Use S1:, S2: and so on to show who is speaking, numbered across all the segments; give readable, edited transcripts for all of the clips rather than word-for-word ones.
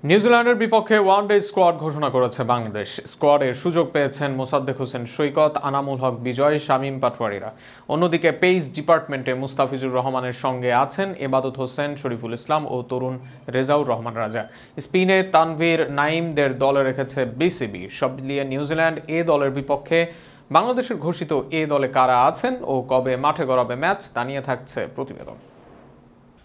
S1: নিউজিল্যান্ডের বিপক্ষে one day squad ঘোষণা করেছে বাংলাদেশ। স্কোয়াডের সুযোগ পেয়েছেন মোসাদ্দেক হোসেন সৈকত, আনামুল হক বিজয়, শামীম পাটোয়ারিরা। অন্যদিকে পেইস ডিপার্টমেন্টে মুস্তাফিজুর রহমানের সঙ্গে আছেন এবাদত হোসেন, শরীফুল ইসলাম ও তরুণ রেজাউর রহমান রাজা। স্পিনে তানভীর নাইমদের দলে রেখেছে বিসিবি। সব মিলিয়ে নিউজিল্যান্ড এ দলের বিপক্ষে বাংলাদেশের ঘোষিত এ দলে কারা আছেন ও কবে মাঠে গড়াবে ম্যাচ তা নিয়ে থাকছে প্রতিবেদন।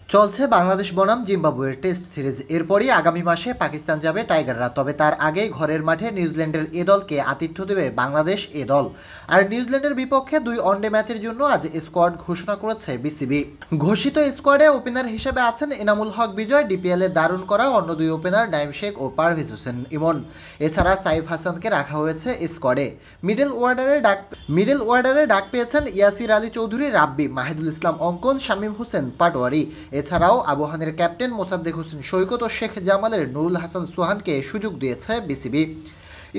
S2: চলছে বাংলাদেশ বনাম জিম্বাবুয়ের টেস্ট সিরিজ। এরপরই আগামী মাসে পাকিস্তান যাবে টাইগাররা। তবে তার আগেই ঘরের মাঠে নিউজিল্যান্ডের এ দলকে আতিথ্য দেবে বাংলাদেশ এ দল। আর নিউজিল্যান্ডের বিপক্ষে 2 ওয়ানডে ম্যাচের জন্য আজ স্কোয়াড ঘোষণা করেছে বিসিবি। ঘোষিত স্কোয়াডে ওপেনার হিসেবে আছেন এনামুল হক বিজয়, ডিপিএলে দারুণ করা অন্য 2 ওপেনার নাইম শেখ ও পারভেজ হোসেন ইমন। এছাড়া সাইফ হাসানকে রাখা হয়েছে স্কোয়াডে। মিডল ওয়ার্ডারে ডাক পেয়েছেন ইয়াসির আলী চৌধুরী, রাব্বি, মাহিদুল ইসলাম অঙ্কন, শামীম হোসেন পাটোয়ারি। এছাড়াও আবহানের ক্যাপ্টেন মোসাদ্দেক হোসেন সৈকত ও শেখ জামালের নুরুল হাসান সোহানকে সুযোগ দিয়েছে বিসিবি।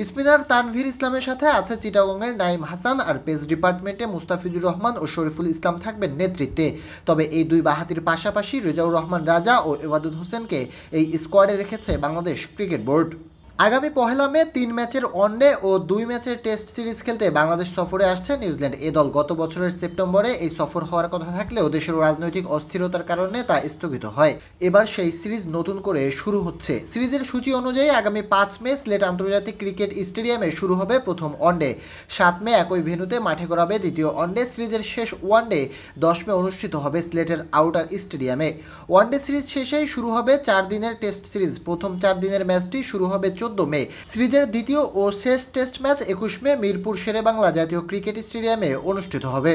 S2: স্পিনার তানভীর ইসলামের সাথে আছে চিটাগংয়ের নাইম হাসান। আর পেস ডিপার্টমেন্টে মুস্তাফিজুর রহমান ও শরীফুল ইসলাম থাকবেন নেতৃত্বে। তবে এই 2 বাঁহাতির পাশাপাশি রেজাউর রহমান রাজা ও এবাদত হোসেনকে এই স্কোয়াডে রেখেছে বাংলাদেশ ক্রিকেট বোর্ড। আগামী 1 মে 3 ম্যাচের ওয়ানডে ও 2 ম্যাচের টেস্ট সিরিজ খেলতে বাংলাদেশ সফরে আসছে নিউজিল্যান্ড এ দল। গত বছরের সেপ্টেম্বরে এই সফর হওয়ার কথা থাকলেও দেশের রাজনৈতিক অস্থিরতার কারণে তা স্থগিত হয়। এবার সেই সিরিজ নতুন করে শুরু হচ্ছে। সিরিজের সূচি অনুযায়ী আগামী 5 মে সিলেট আন্তর্জাতিক ক্রিকেট স্টেডিয়ামে শুরু হবে প্রথম ওয়ানডে। 7 মে একই ভেন্যুতে মাঠে গড়াবে দ্বিতীয় ওয়ানডে। সিরিজের শেষ ওয়ানডে 10 মে অনুষ্ঠিত হবে সিলেটের আউটার স্টেডিয়ামে। ওয়ানডে সিরিজ শেষেই শুরু হবে 4 দিনের টেস্ট সিরিজ। প্রথম 4 দিনের ম্যাচটি শুরু হবে 14 মে। সিরিজের দ্বিতীয় ও শেষ টেস্ট ম্যাচ 21 মে মিরপুর শেরেবাংলা জাতীয় ক্রিকেট স্টেডিয়ামে অনুষ্ঠিত হবে।